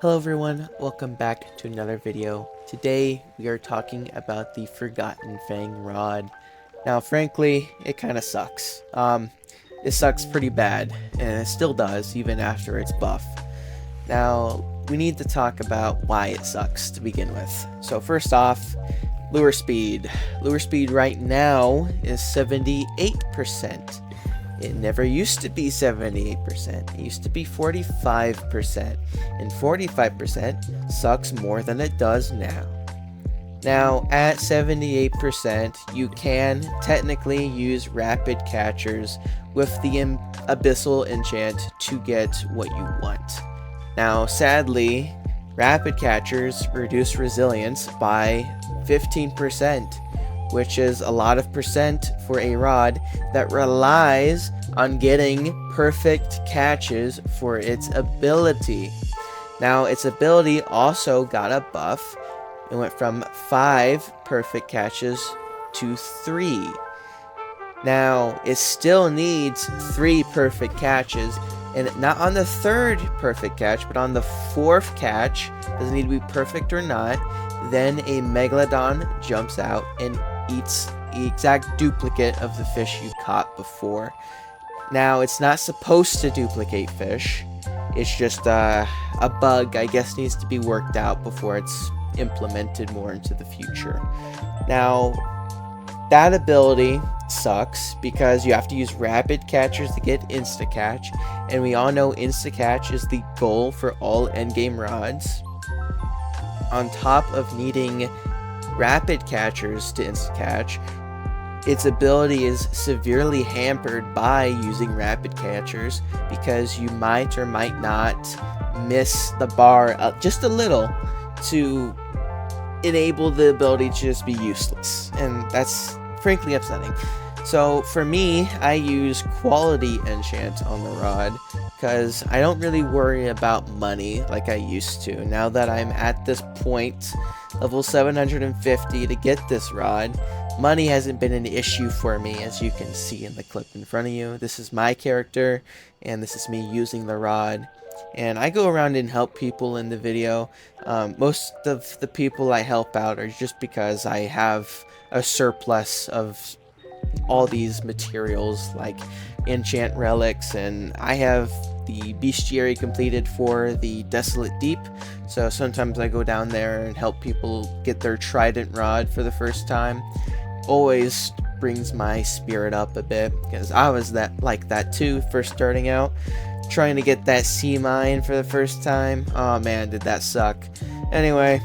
Hello everyone, welcome back to another video. Today we are talking about the Forgotten Fang rod. Now frankly, it kind of sucks. It sucks pretty bad, and it still does even after it's buff. Now, we need to talk about why it sucks to begin with. So first off, lure speed. Lure speed right now is 78%. It never used to be 78%. It used to be 45%. And 45% sucks more than it does now. Now, at 78%, you can technically use rapid catchers with the Abyssal enchant to get what you want. Now, sadly, rapid catchers reduce resilience by 15%. Which is a lot of percent for a rod that relies on getting perfect catches for its ability. Now, its ability also got a buff. It went from 5 perfect catches to 3. Now, it still needs 3 perfect catches, and not on the 3rd perfect catch, but on the 4th catch, doesn't need to be perfect or not, then a Megalodon jumps out and eats the exact duplicate of the fish you caught before. Now, it's not supposed to duplicate fish. It's just a bug, I guess, needs to be worked out before it's implemented more into the future. Now, that ability sucks because you have to use rapid catchers to get insta-catch, and we all know insta-catch is the goal for all endgame rods. On top of needing rapid catchers to insta-catch, its ability is severely hampered by using rapid catchers because you might or might not miss the bar just a little to enable the ability to just be useless, and that's frankly upsetting. So for me, I use quality enchant on the rod because I don't really worry about money like I used to. Now that I'm at this point, level 750 to get this rod, money hasn't been an issue for me, as you can see in the clip in front of you. This is my character, and this is me using the rod. And I go around and help people in the video. Most of the people I help out are just because I have a surplus of all these materials like enchant relics, and I have the bestiary completed for the Desolate Deep, so sometimes I go down there and help people get their trident rod for the first time. Always brings my spirit up a bit because I was like that too, first starting out, trying to get that sea mine for the first time. Oh man, did that suck. Anyway,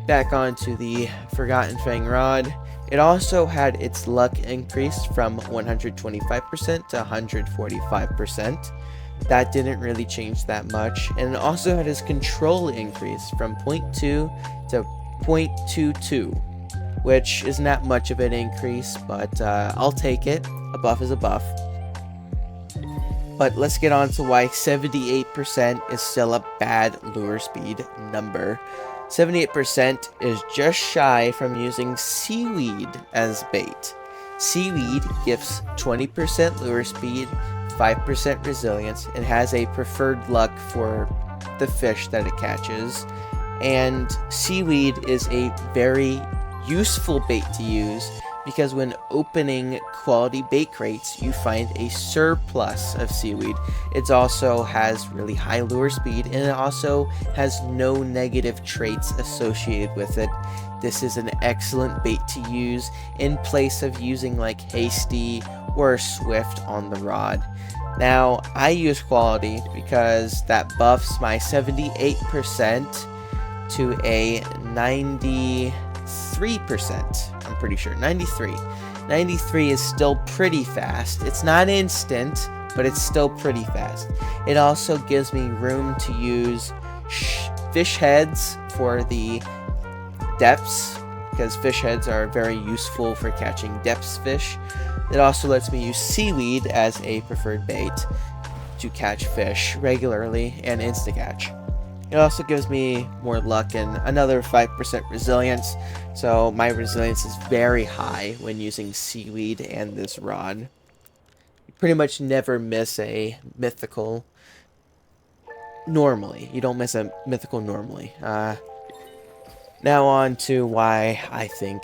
back onto the Forgotten Fang rod. It also had its luck increased from 125% to 145%. That didn't really change that much. And it also had its control increase from 0.2 to 0.22, which is not much of an increase, but I'll take it. A buff is a buff. But let's get on to why 78% is still a bad lure speed number. 78% is just shy from using seaweed as bait. Seaweed gives 20% lure speed, 5% resilience, and has a preferred luck for the fish that it catches. And seaweed is a very useful bait to use because when opening quality bait crates, you find a surplus of seaweed. It also has really high lure speed, and it also has no negative traits associated with it. This is an excellent bait to use in place of using like Hasty or Swift on the rod. Now, I use quality because that buffs my 78% to a 93%. I'm pretty sure 93 is still pretty fast. It's not instant, but it's still pretty fast. It also gives me room to use fish heads for the depths, because fish heads are very useful for catching depths fish. It also lets me use seaweed as a preferred bait to catch fish regularly and insta-catch. It also gives me more luck and another 5% resilience, so my resilience is very high when using seaweed and this rod. You pretty much never miss a mythical normally. You don't miss a mythical normally. Now on to why I think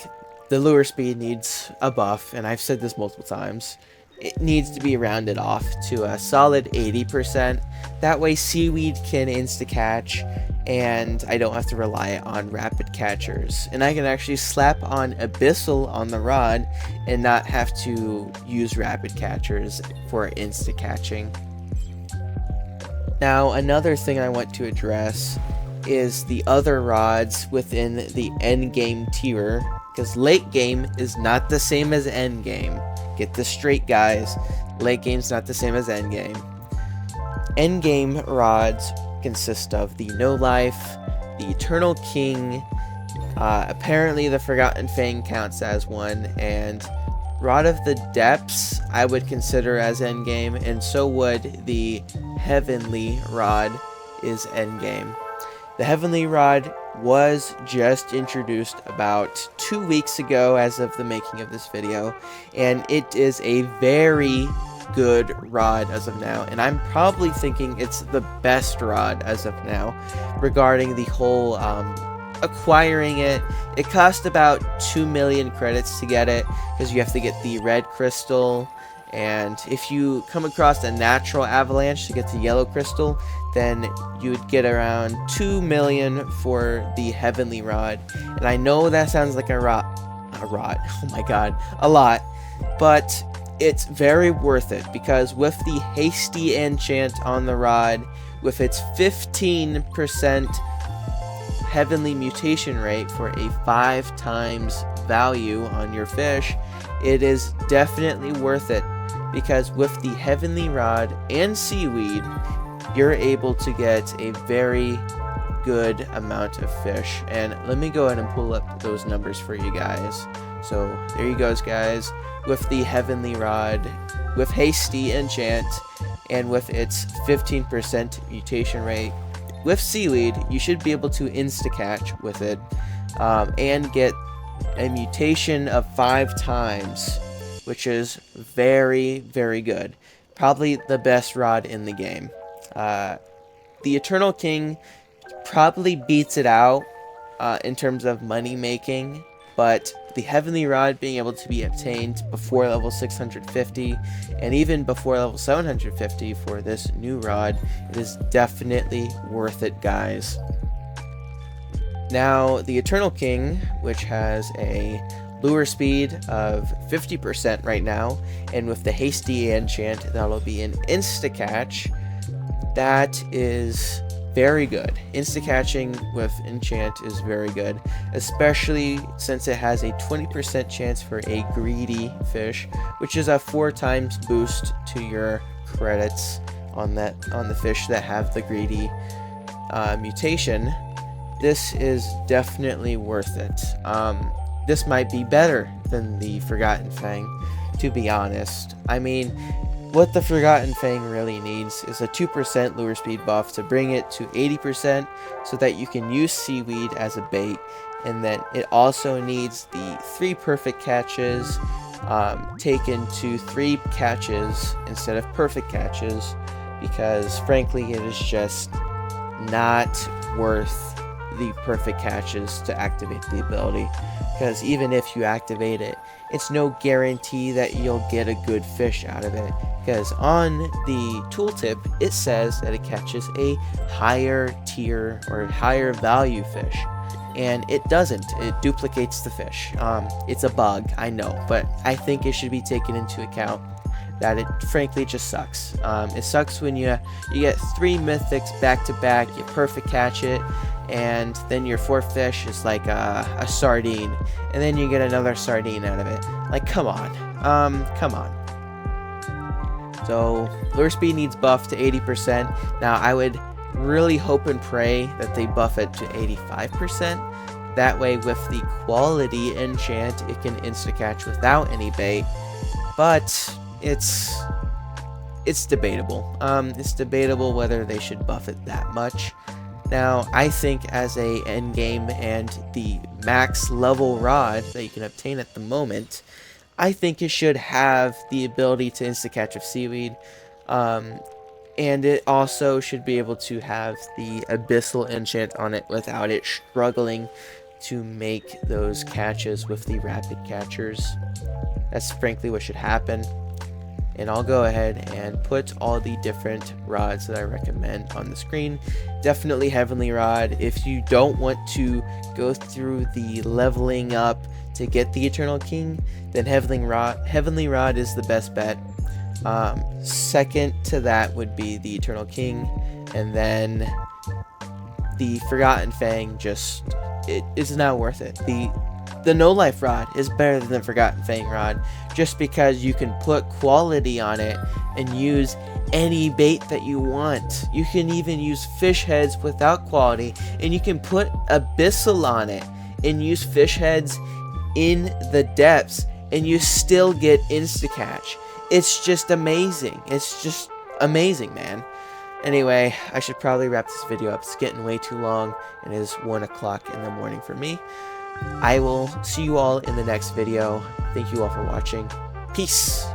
the lure speed needs a buff, and I've said this multiple times. It needs to be rounded off to a solid 80%. That way seaweed can insta-catch, and I don't have to rely on rapid catchers. And I can actually slap on Abyssal on the rod and not have to use rapid catchers for insta-catching. Now, another thing I want to address is the other rods within the endgame tier, because late game is not the same as endgame. Get this straight, guys. Late game's not the same as endgame. Endgame rods consist of the No Life, the Eternal King, apparently the Forgotten Fang counts as one, and Rod of the Depths I would consider as endgame, and so would the Heavenly Rod is endgame. The Heavenly Rod was just introduced about 2 weeks ago as of the making of this video, and it is a very good rod as of now, and I'm probably thinking it's the best rod as of now regarding the whole acquiring it. It cost about 2 million credits to get it, because you have to get the red crystal, and if you come across a natural avalanche to get the yellow crystal, then you would get around 2 million for the Heavenly Rod. And I know that sounds like a lot, oh my god, a lot, but it's very worth it, because with the hasty enchant on the rod, with its 15% heavenly mutation rate for a 5 times value on your fish, it is definitely worth it, because with the Heavenly Rod and seaweed, you're able to get a very good amount of fish. And let me go ahead and pull up those numbers for you guys. So there you go, guys. With the Heavenly Rod, with hasty enchant, and with its 15% mutation rate, with seaweed, you should be able to insta-catch with it, and get a mutation of 5 times, which is very, very good. Probably the best rod in the game. The Eternal King probably beats it out in terms of money making, but the Heavenly Rod being able to be obtained before level 650 and even before level 750 for this new rod, it is definitely worth it, guys. Now, the Eternal King, which has a lure speed of 50% right now, and with the hasty enchant, that'll be an insta-catch. That is very good. Insta-catching with enchant is very good, especially since it has a 20% chance for a greedy fish, which is a 4 times boost to your credits on the fish that have the greedy mutation. This is definitely worth it. This might be better than the Forgotten Fang, to be honest. I mean, what the Forgotten Fang really needs is a 2% lure speed buff to bring it to 80% so that you can use seaweed as a bait, and then it also needs the 3 perfect catches taken to 3 catches instead of perfect catches, because frankly it is just not worth the perfect catches to activate the ability, because even if you activate it, it's no guarantee that you'll get a good fish out of it, because on the tooltip it says that it catches a higher tier or higher value fish, and it doesn't. It duplicates the fish. It's a bug, I know, but I think it should be taken into account that it frankly just sucks. It sucks when you get 3 mythics back to back, you perfect catch it, and then your 4th fish is like a sardine, and then you get another sardine out of it. Like, come on. Come on. So, lure speed needs buff to 80%. Now, I would really hope and pray that they buff it to 85%. That way, with the quality enchant, it can insta-catch without any bait. But it's debatable. It's debatable whether they should buff it that much. Now, I think as a endgame and the max level rod that you can obtain at the moment, I think it should have the ability to insta-catch of seaweed. And it also should be able to have the abyssal enchant on it without it struggling to make those catches with the rapid catchers. That's frankly what should happen. And I'll go ahead and put all the different rods that I recommend on the screen. Definitely Heavenly Rod. If you don't want to go through the leveling up to get the Eternal King, then Heavenly Rod is the best bet. Second to that would be the Eternal King, and then the Forgotten Fang. It is not worth it. The No Life Rod is better than the Forgotten Fang Rod, just because you can put quality on it and use any bait that you want. You can even use fish heads without quality, and you can put abyssal on it and use fish heads in the depths, and you still get insta-catch. It's just amazing. It's just amazing, man. Anyway, I should probably wrap this video up. It's getting way too long, and it is 1 o'clock in the morning for me. I will see you all in the next video. Thank you all for watching. Peace.